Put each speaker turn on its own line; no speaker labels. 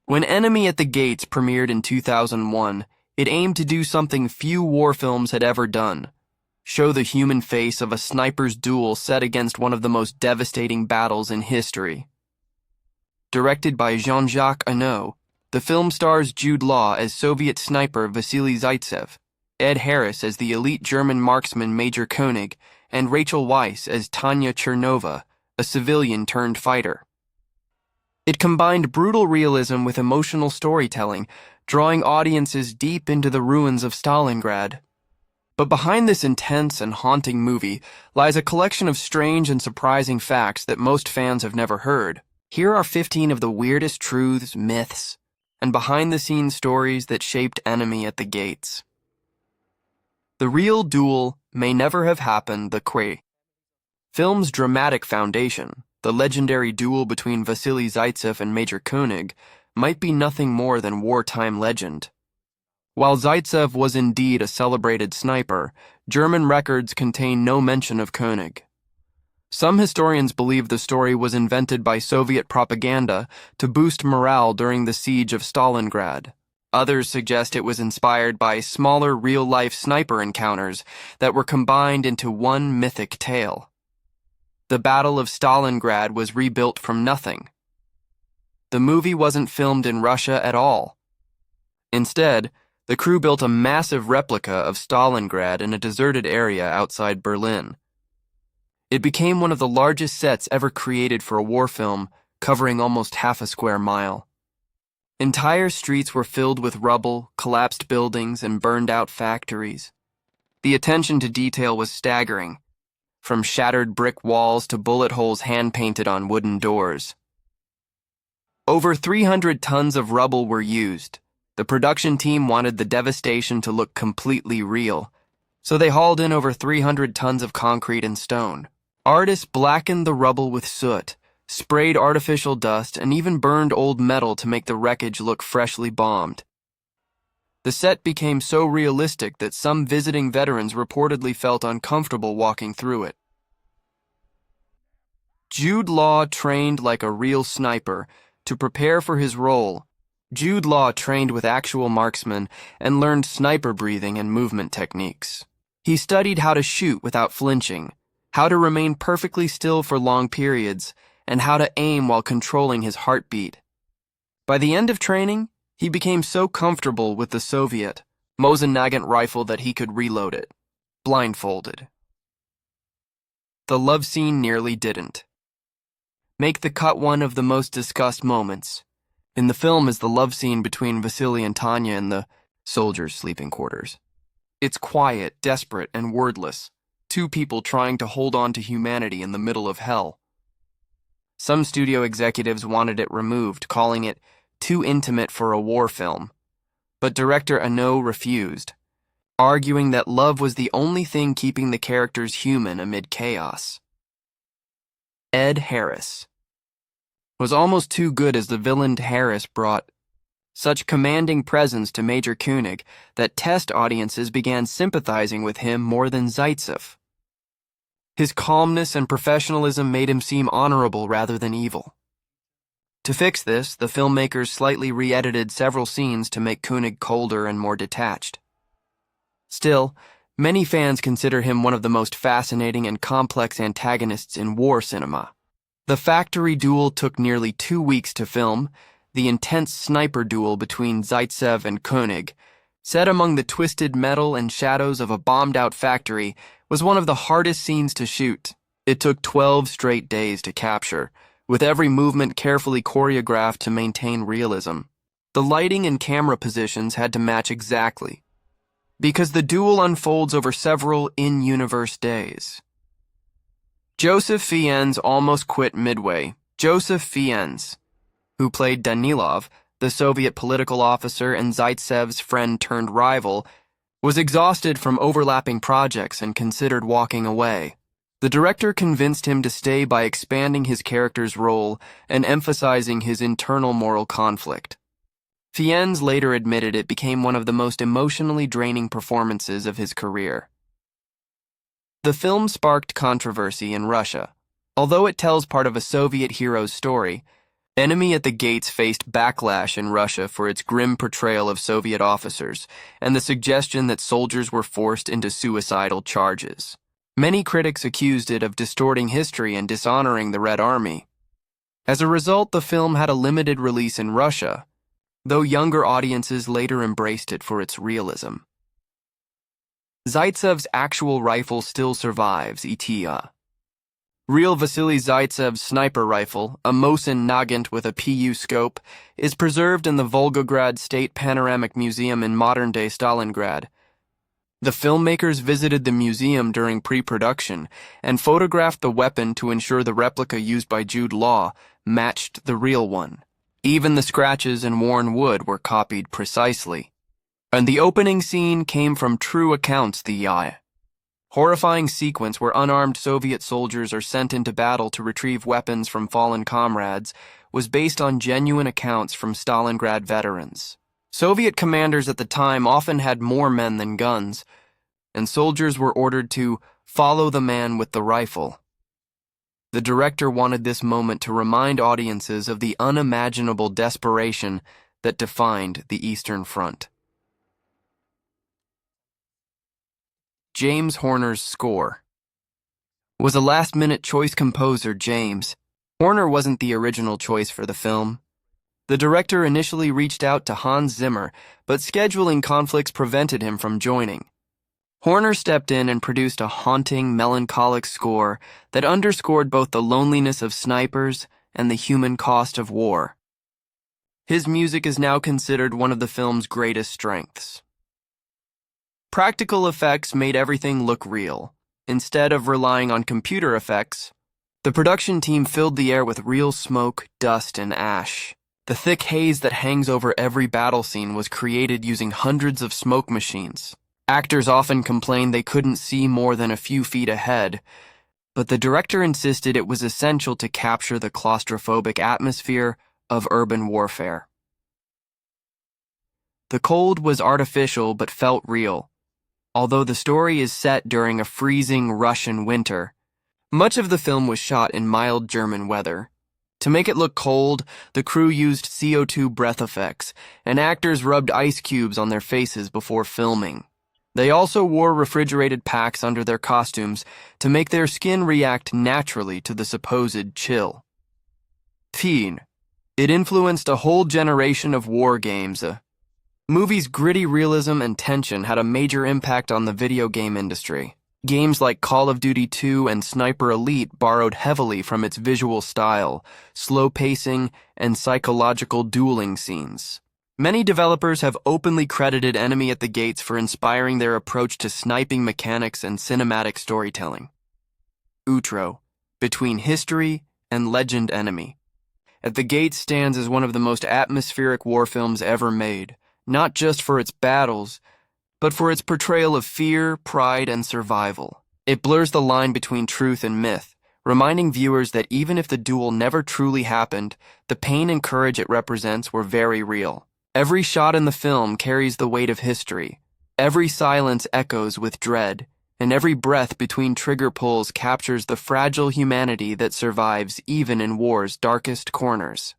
When Enemy at the Gates premiered in 2001, it aimed to do something few war films had ever done: show the human face of a sniper's duel set against one of the most devastating battles in history. Directed by Jean-Jacques Annaud, the film stars Jude Law as Soviet sniper Vasily Zaitsev, Ed Harris as the elite German marksman Major König, and Rachel Weisz as Tanya Chernova, a civilian-turned-fighter. It combined brutal realism with emotional storytelling, drawing audiences deep into the ruins of Stalingrad. But behind this intense and haunting movie lies a collection of strange and surprising facts that most fans have never heard. Here are 15 of the weirdest truths, myths, and behind-the-scenes stories that shaped Enemy at the Gates. The real duel may never have happened. The film's dramatic foundation, the legendary duel between Vasily Zaitsev and Major König, might be nothing more than wartime legend. While Zaitsev was indeed a celebrated sniper, German records contain no mention of König. Some historians believe the story was invented by Soviet propaganda to boost morale during the siege of Stalingrad. Others suggest it was inspired by smaller real-life sniper encounters that were combined into one mythic tale. The Battle of Stalingrad was rebuilt from nothing. The movie wasn't filmed in Russia at all. Instead, the crew built a massive replica of Stalingrad in a deserted area outside Berlin. It became one of the largest sets ever created for a war film, covering almost half a square mile. Entire streets were filled with rubble, collapsed buildings, and burned-out factories. The attention to detail was staggering, from shattered brick walls to bullet holes hand-painted on wooden doors. Over 300 tons of rubble were used. The production team wanted the devastation to look completely real, so they hauled in over 300 tons of concrete and stone. Artists blackened the rubble with soot, sprayed artificial dust, and even burned old metal to make the wreckage look freshly bombed. The set became so realistic that some visiting veterans reportedly felt uncomfortable walking through it. Jude Law trained like a real sniper. To prepare for his role, Jude Law trained with actual marksmen and learned sniper breathing and movement techniques. He studied how to shoot without flinching, how to remain perfectly still for long periods, and how to aim while controlling his heartbeat. By the end of training, he became so comfortable with the Soviet Mosin-Nagant rifle that he could reload it, blindfolded. The love scene nearly didn't make the cut. One of the most discussed moments in the film is the love scene between Vasily and Tanya in the soldiers' sleeping quarters. It's quiet, desperate, and wordless. Two people trying to hold on to humanity in the middle of hell. Some studio executives wanted it removed, calling it too intimate for a war film. But director Annaud refused, arguing that love was the only thing keeping the characters human amid chaos. Ed Harris was almost too good as the villain. Harris brought such commanding presence to Major König that test audiences began sympathizing with him more than Zaitsev. His calmness and professionalism made him seem honorable rather than evil. To fix this, the filmmakers slightly re-edited several scenes to make König colder and more detached. Still, many fans consider him one of the most fascinating and complex antagonists in war cinema. The factory duel took nearly 2 weeks to film. The intense sniper duel between Zaitsev and König, set among the twisted metal and shadows of a bombed-out factory, was one of the hardest scenes to shoot. It took 12 straight days to capture, with every movement carefully choreographed to maintain realism. The lighting and camera positions had to match exactly, because the duel unfolds over several in-universe days. Joseph Fiennes almost quit midway. Joseph Fiennes, who played Danilov, the Soviet political officer and Zaitsev's friend-turned-rival, was exhausted from overlapping projects and considered walking away. The director convinced him to stay by expanding his character's role and emphasizing his internal moral conflict. Fiennes later admitted it became one of the most emotionally draining performances of his career. The film sparked controversy in Russia. Although it tells part of a Soviet hero's story, Enemy at the Gates faced backlash in Russia for its grim portrayal of Soviet officers and the suggestion that soldiers were forced into suicidal charges. Many critics accused it of distorting history and dishonoring the Red Army. As a result, the film had a limited release in Russia, though younger audiences later embraced it for its realism. Zaitsev's actual rifle still survives, ETA. Real Vasily Zaitsev's sniper rifle, a Mosin Nagant with a PU scope, is preserved in the Volgograd State Panoramic Museum in modern-day Stalingrad. The filmmakers visited the museum during pre-production and photographed the weapon to ensure the replica used by Jude Law matched the real one. Even the scratches and worn wood were copied precisely. And the opening scene came from true accounts, the horrifying sequence where unarmed Soviet soldiers are sent into battle to retrieve weapons from fallen comrades was based on genuine accounts from Stalingrad veterans. Soviet commanders at the time often had more men than guns, and soldiers were ordered to follow the man with the rifle. The director wanted this moment to remind audiences of the unimaginable desperation that defined the Eastern Front. James Horner's score. Was a last-minute choice composer, James. Horner wasn't the original choice for the film. The director initially reached out to Hans Zimmer, but scheduling conflicts prevented him from joining. Horner stepped in and produced a haunting, melancholic score that underscored both the loneliness of snipers and the human cost of war. His music is now considered one of the film's greatest strengths. Practical effects made everything look real. Instead of relying on computer effects, the production team filled the air with real smoke, dust, and ash. The thick haze that hangs over every battle scene was created using hundreds of smoke machines. Actors often complained they couldn't see more than a few feet ahead, but the director insisted it was essential to capture the claustrophobic atmosphere of urban warfare. The cold was artificial but felt real. Although the story is set during a freezing Russian winter, much of the film was shot in mild German weather. To make it look cold, the crew used CO2 breath effects, and actors rubbed ice cubes on their faces before filming. They also wore refrigerated packs under their costumes to make their skin react naturally to the supposed chill. Teen. It influenced a whole generation of war games. Movie's gritty realism and tension had a major impact on the video game industry. Games like Call of Duty 2 and Sniper Elite borrowed heavily from its visual style, slow pacing, and psychological dueling scenes. Many developers have openly credited Enemy at the Gates for inspiring their approach to sniping mechanics and cinematic storytelling. Outro. Between history and legend. Enemy at the Gates stands as one of the most atmospheric war films ever made. Not just for its battles, but for its portrayal of fear, pride, and survival. It blurs the line between truth and myth, reminding viewers that even if the duel never truly happened, the pain and courage it represents were very real. Every shot in the film carries the weight of history. Every silence echoes with dread, and every breath between trigger pulls captures the fragile humanity that survives even in war's darkest corners.